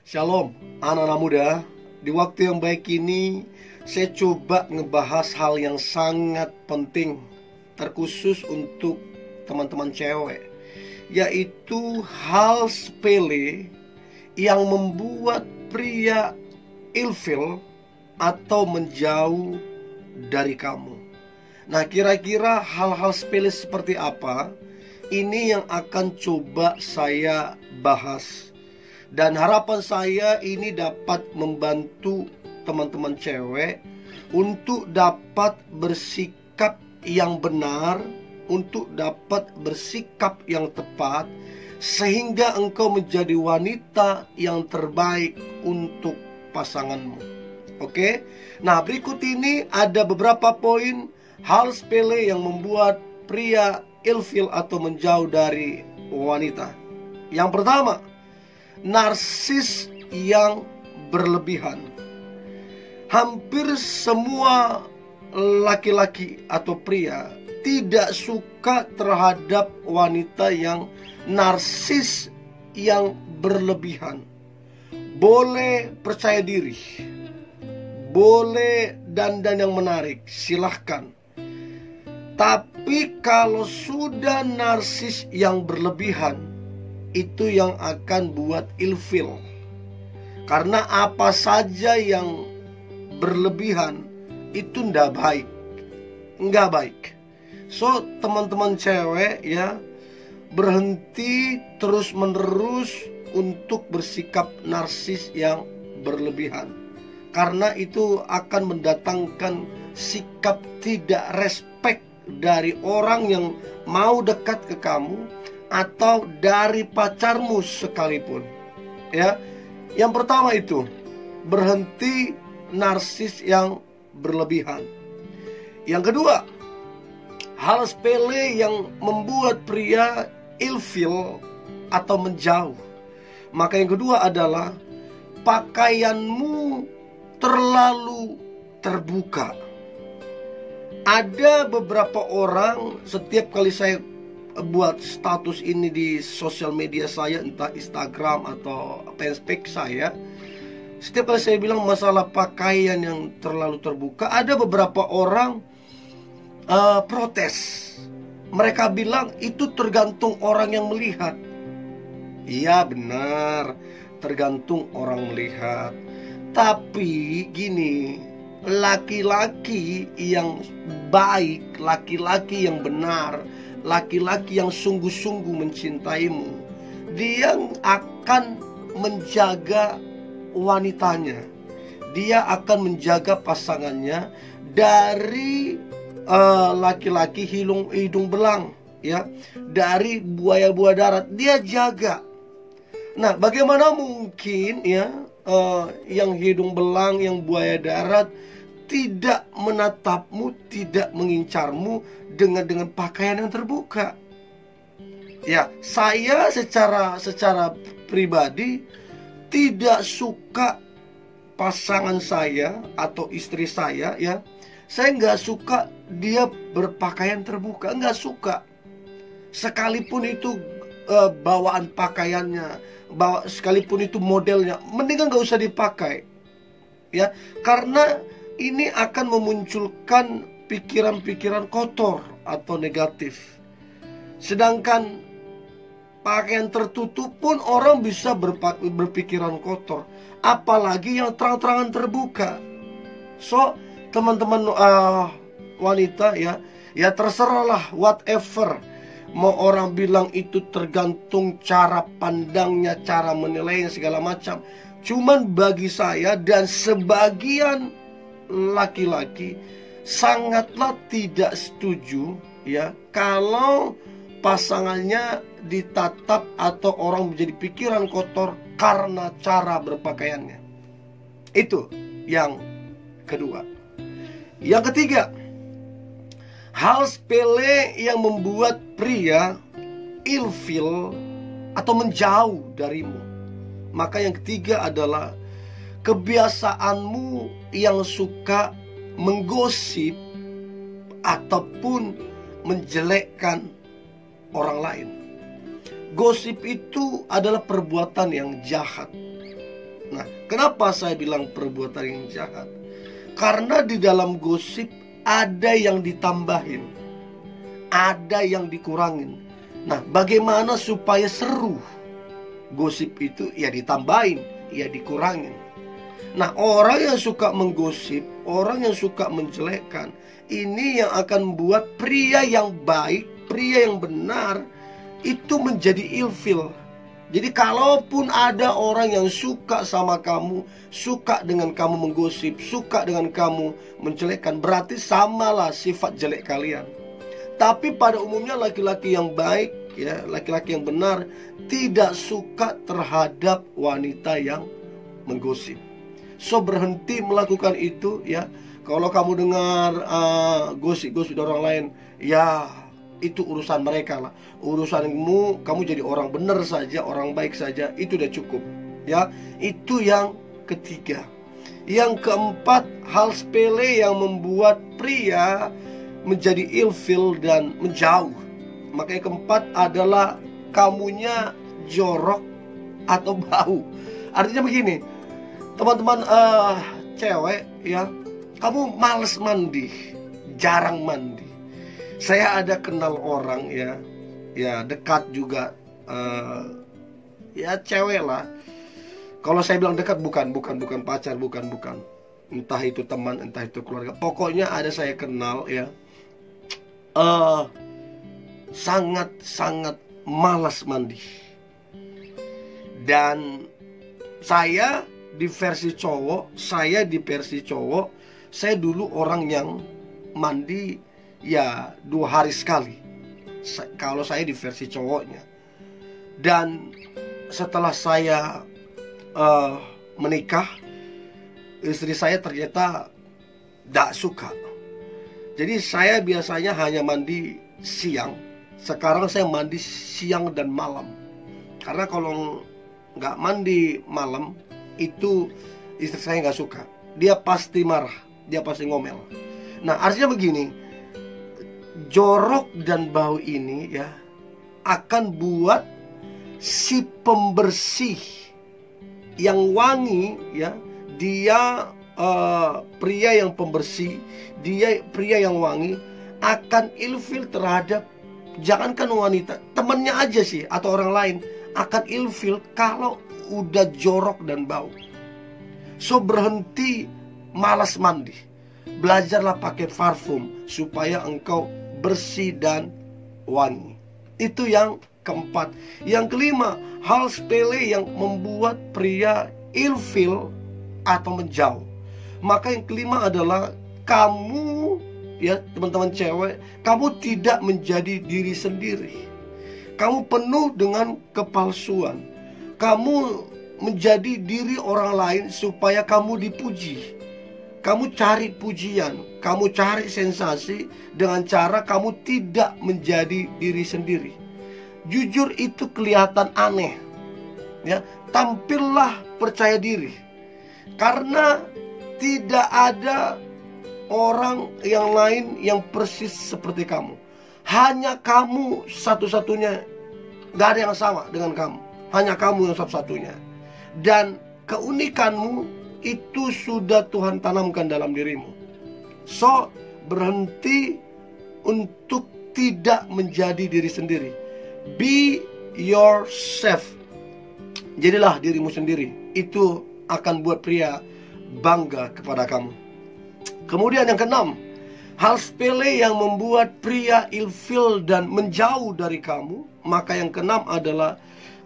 Shalom, anak-anak muda. Di waktu yang baik ini, saya coba ngebahas hal yang sangat penting, terkhusus untuk teman-teman cewek, yaitu hal sepele yang membuat pria ilfil atau menjauh dari kamu. Nah, kira-kira hal-hal sepele seperti apa? Ini yang akan coba saya bahas. Dan harapan saya ini dapat membantu teman-teman cewek untuk dapat bersikap yang benar, untuk dapat bersikap yang tepat, sehingga engkau menjadi wanita yang terbaik untuk pasanganmu. Oke? Nah, berikut ini ada beberapa poin hal sepele yang membuat pria ilfil atau menjauh dari wanita. Yang pertama, narsis yang berlebihan. Hampir semua laki-laki atau pria tidak suka terhadap wanita yang narsis yang berlebihan. Boleh percaya diri, boleh dandan yang menarik, silahkan. Tapi kalau sudah narsis yang berlebihan, itu yang akan buat ilfil. Karena apa saja yang berlebihan itu nggak baik, nggak baik. So, teman-teman cewek ya, berhenti terus-menerus untuk bersikap narsis yang berlebihan. Karena itu akan mendatangkan sikap tidak respect dari orang yang mau dekat ke kamu, atau dari pacarmu sekalipun. Ya. Yang pertama itu, berhenti narsis yang berlebihan. Yang kedua, hal sepele yang membuat pria ilfil atau menjauh. Maka yang kedua adalah pakaianmu terlalu terbuka. Ada beberapa orang, setiap kali saya buat status ini di sosial media saya, entah Instagram atau fanspage saya, setiap kali saya bilang masalah pakaian yang terlalu terbuka, ada beberapa orang protes. Mereka bilang itu tergantung orang yang melihat. Iya benar, tergantung orang melihat. Tapi gini, laki-laki yang baik, laki-laki yang benar, laki-laki yang sungguh-sungguh mencintaimu, dia akan menjaga wanitanya. Dia akan menjaga pasangannya dari laki-laki hidung belang, ya, dari buaya-buaya darat. Dia jaga. Nah, bagaimana mungkin ya yang hidung belang, yang buaya darat tidak menatapmu, tidak mengincarmu dengan pakaian yang terbuka. Ya, saya secara pribadi tidak suka pasangan saya atau istri saya, ya, saya nggak suka dia berpakaian terbuka, nggak suka. Sekalipun itu bawaan pakaiannya, sekalipun itu modelnya, mendingan nggak usah dipakai. Ya, karena ini akan memunculkan pikiran-pikiran kotor atau negatif. Sedangkan pakaian tertutup pun orang bisa berpikiran kotor, apalagi yang terang-terangan terbuka. So, teman-teman wanita ya terserahlah, whatever. Mau orang bilang itu tergantung cara pandangnya, cara menilainya segala macam. Cuman bagi saya dan sebagian laki-laki sangatlah tidak setuju ya kalau pasangannya ditatap atau orang menjadi pikiran kotor karena cara berpakaiannya. Itu yang kedua. Yang ketiga, hal sepele yang membuat pria ilfil atau menjauh darimu. Maka yang ketiga adalah kebiasaanmu yang suka menggosip ataupun menjelekkan orang lain. Gosip itu adalah perbuatan yang jahat. Nah, kenapa saya bilang perbuatan yang jahat? Karena di dalam gosip ada yang ditambahin, ada yang dikurangin. Nah, bagaimana supaya seru? Gosip itu ya ditambahin, ya dikurangin. Nah, orang yang suka menggosip, orang yang suka menjelekkan, ini yang akan membuat pria yang baik, pria yang benar itu menjadi ilfil. Jadi kalaupun ada orang yang suka sama kamu, suka dengan kamu menggosip, suka dengan kamu menjelekkan, berarti samalah sifat jelek kalian. Tapi pada umumnya laki-laki yang baik, ya, laki-laki yang benar tidak suka terhadap wanita yang menggosip. So, berhenti melakukan itu, ya. Kalau kamu dengar gosip-gosip orang lain, ya itu urusan mereka lah. Urusanmu, kamu jadi orang benar saja, orang baik saja, itu udah cukup, ya. Itu yang ketiga. Yang keempat, hal sepele yang membuat pria menjadi ilfil dan menjauh. Maka yang keempat adalah kamunya jorok atau bau. Artinya begini, teman-teman cewek, ya, kamu males mandi, jarang mandi. Saya ada kenal orang, ya dekat juga, ya cewek lah. Kalau saya bilang dekat, bukan pacar, bukan. Entah itu teman, entah itu keluarga. Pokoknya ada saya kenal, ya, sangat malas mandi. Dan saya di versi cowok, saya dulu orang yang mandi ya 2 hari sekali. Kalau saya di versi cowoknya. Dan setelah saya menikah, istri saya ternyata tidak suka. Jadi saya biasanya hanya mandi siang. Sekarang saya mandi siang dan malam. Karena kalau nggak mandi malam, itu istri saya nggak suka. Dia pasti marah, dia pasti ngomel. Nah, artinya begini, jorok dan bau ini, ya, akan buat si pembersih yang wangi, ya, dia pria yang pembersih, dia pria yang wangi akan ilfil terhadap, jangankan wanita, temannya aja sih atau orang lain akan ilfil kalau udah jorok dan bau. So, berhenti malas mandi. Belajarlah pakai parfum supaya engkau bersih dan wangi. Itu yang keempat. Yang kelima, hal sepele yang membuat pria ilfil atau menjauh. Maka yang kelima adalah kamu, ya teman-teman cewek, kamu tidak menjadi diri sendiri. Kamu penuh dengan kepalsuan. Kamu menjadi diri orang lain supaya kamu dipuji. Kamu cari pujian, kamu cari sensasi dengan cara kamu tidak menjadi diri sendiri. Jujur itu kelihatan aneh, ya. Tampillah percaya diri. Karena tidak ada orang yang lain yang persis seperti kamu. Hanya kamu satu-satunya, gak ada yang sama dengan kamu. Hanya kamu yang satu-satunya. Dan keunikanmu itu sudah Tuhan tanamkan dalam dirimu. So, berhenti untuk tidak menjadi diri sendiri. Be yourself. Jadilah dirimu sendiri. Itu akan buat pria bangga kepada kamu. Kemudian yang keenam, hal sepele yang membuat pria ilfil dan menjauh dari kamu. Maka yang keenam adalah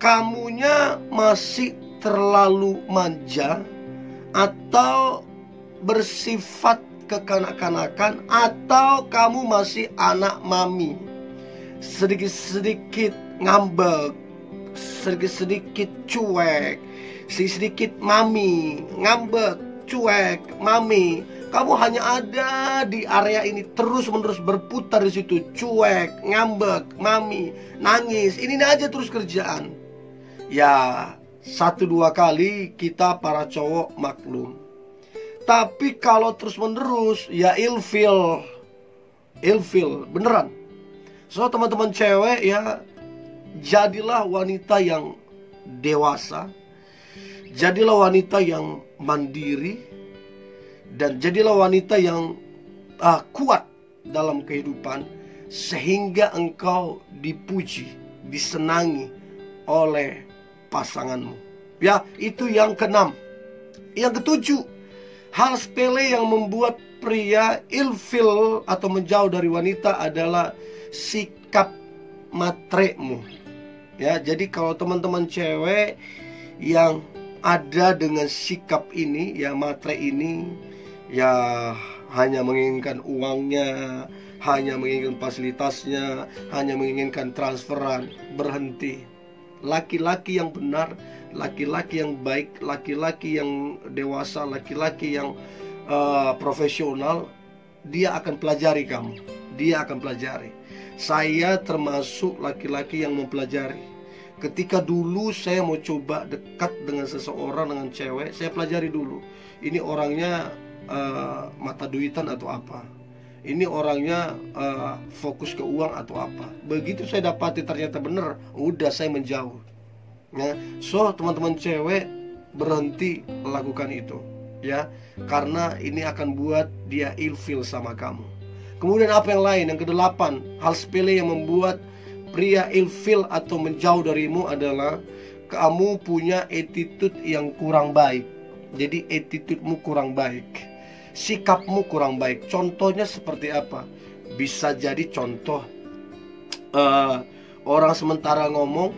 kamunya masih terlalu manja, atau bersifat kekanak-kanakan, atau kamu masih anak mami, sedikit-sedikit ngambek, sedikit-sedikit cuek, sedikit mami, ngambek, cuek, mami. Kamu hanya ada di area ini, terus-menerus berputar di situ, cuek, ngambek, mami, nangis. Ini aja terus kerjaan. Ya, 1-2 kali kita para cowok maklum. Tapi kalau terus-menerus, ya ilfil beneran. So, teman-teman cewek, ya, jadilah wanita yang dewasa. Jadilah wanita yang mandiri, dan jadilah wanita yang kuat dalam kehidupan, sehingga engkau dipuji, disenangi oleh pasanganmu. Ya, itu yang keenam. Yang ketujuh, hal sepele yang membuat pria ilfil atau menjauh dari wanita adalah sikap matremu. Ya, jadi kalau teman-teman cewek yang ada dengan sikap ini, ya matre ini, ya hanya menginginkan uangnya, hanya menginginkan fasilitasnya, hanya menginginkan transferan, berhenti. Laki-laki yang benar, laki-laki yang baik, laki-laki yang dewasa, laki-laki yang profesional, dia akan pelajari kamu. Dia akan pelajari. Saya termasuk laki-laki yang mempelajari. Ketika dulu saya mau coba dekat dengan seseorang, dengan cewek, saya pelajari dulu. Ini orangnya mata duitan atau apa? Ini orangnya fokus ke uang atau apa? Begitu saya dapati ternyata benar, udah saya menjauh. Ya, so teman-teman cewek berhenti lakukan itu, ya, karena ini akan buat dia ilfil sama kamu. Kemudian apa yang lain? Yang kedelapan, hal sepele yang membuat pria ilfil atau menjauh darimu adalah kamu punya attitude yang kurang baik. Jadi attitude-mu kurang baik, sikapmu kurang baik. Contohnya seperti apa? Bisa jadi contoh, orang sementara ngomong,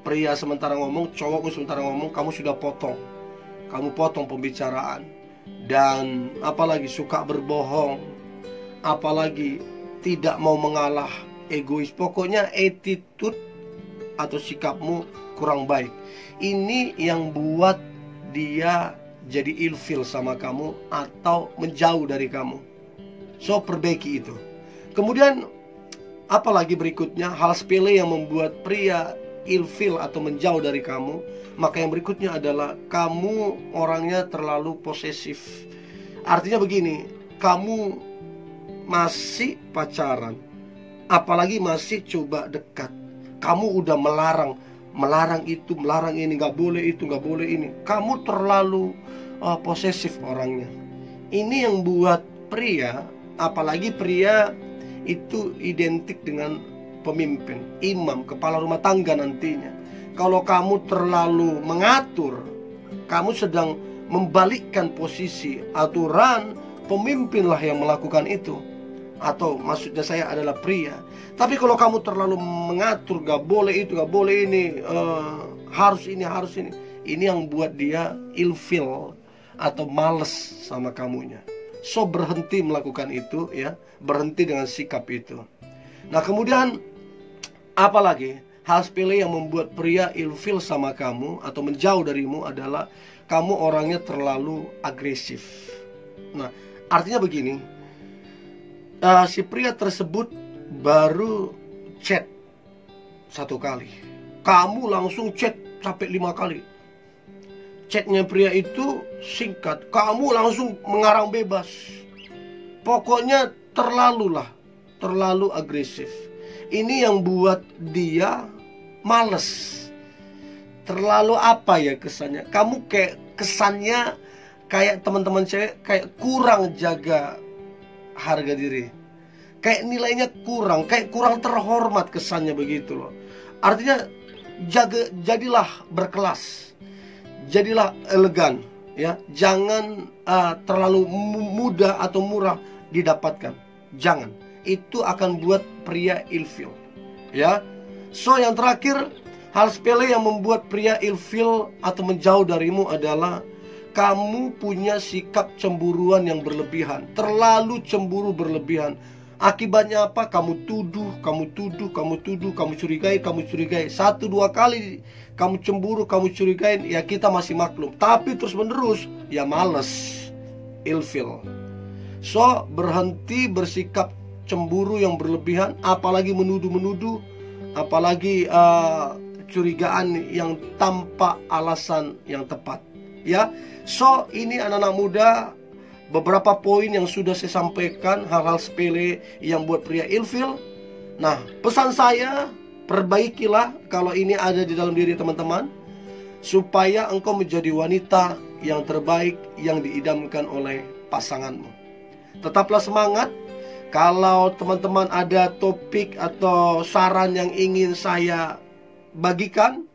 pria sementara ngomong, cowokmu sementara ngomong, kamu sudah potong. Kamu potong pembicaraan. Dan apalagi suka berbohong, apalagi tidak mau mengalah, egois. Pokoknya attitude atau sikapmu kurang baik. Ini yang buat dia jadi ilfil sama kamu atau menjauh dari kamu. So perbaiki itu. Kemudian apalagi berikutnya, hal sepele yang membuat pria ilfil atau menjauh dari kamu. Maka yang berikutnya adalah kamu orangnya terlalu posesif. Artinya begini, kamu masih pacaran, apalagi masih coba dekat, kamu udah melarang itu, melarang ini, gak boleh itu, gak boleh ini. Kamu terlalu posesif orangnya. Ini yang buat pria, apalagi pria itu identik dengan pemimpin, imam, kepala rumah tangga nantinya. Kalau kamu terlalu mengatur, kamu sedang membalikkan posisi aturan, pemimpinlah yang melakukan itu. Atau maksudnya saya adalah pria. Tapi kalau kamu terlalu mengatur, gak boleh itu, gak boleh ini, harus ini, harus ini. Ini yang buat dia ilfil atau males sama kamunya. So berhenti melakukan itu, ya, berhenti dengan sikap itu. Nah kemudian apa lagi? Hal sepele yang membuat pria ilfil sama kamu atau menjauh darimu adalah kamu orangnya terlalu agresif. Nah artinya begini, si pria tersebut baru chat 1 kali, kamu langsung chat sampai 5 kali. Chatnya pria itu singkat, kamu langsung mengarang bebas. Pokoknya terlalu agresif. Ini yang buat dia males. Terlalu apa ya kesannya? Kamu kayak kesannya kayak teman-teman cewek kayak kurang jaga harga diri. Kayak nilainya kurang, kayak kurang terhormat kesannya begitu loh. Artinya jadilah berkelas. Jadilah elegan, ya. Jangan terlalu mudah atau murah didapatkan. Jangan. Itu akan buat pria ilfil, ya. So yang terakhir, hal sepele yang membuat pria ilfil atau menjauh darimu adalah kamu punya sikap cemburuan yang berlebihan. Terlalu cemburu berlebihan. Akibatnya apa? Kamu tuduh, kamu curigai. 1-2 kali kamu cemburu, kamu curigain, ya kita masih maklum. Tapi terus menerus, ya males, ilfil. So berhenti bersikap cemburu yang berlebihan, apalagi menuduh, apalagi curigaan yang tanpa alasan yang tepat, ya. So ini anak-anak muda, beberapa poin yang sudah saya sampaikan, hal-hal sepele yang buat pria ilfil. Nah pesan saya, perbaikilah kalau ini ada di dalam diri teman-teman. supaya engkau menjadi wanita yang terbaik yang diidamkan oleh pasanganmu. Tetaplah semangat. Kalau teman-teman ada topik atau saran yang ingin saya bagikan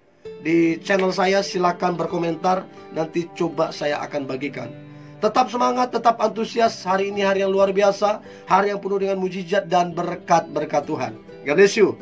di channel saya, silakan berkomentar. Nanti coba saya akan bagikan. Tetap semangat, tetap antusias. Hari ini hari yang luar biasa, hari yang penuh dengan mujizat dan berkat-berkat Tuhan. God bless you.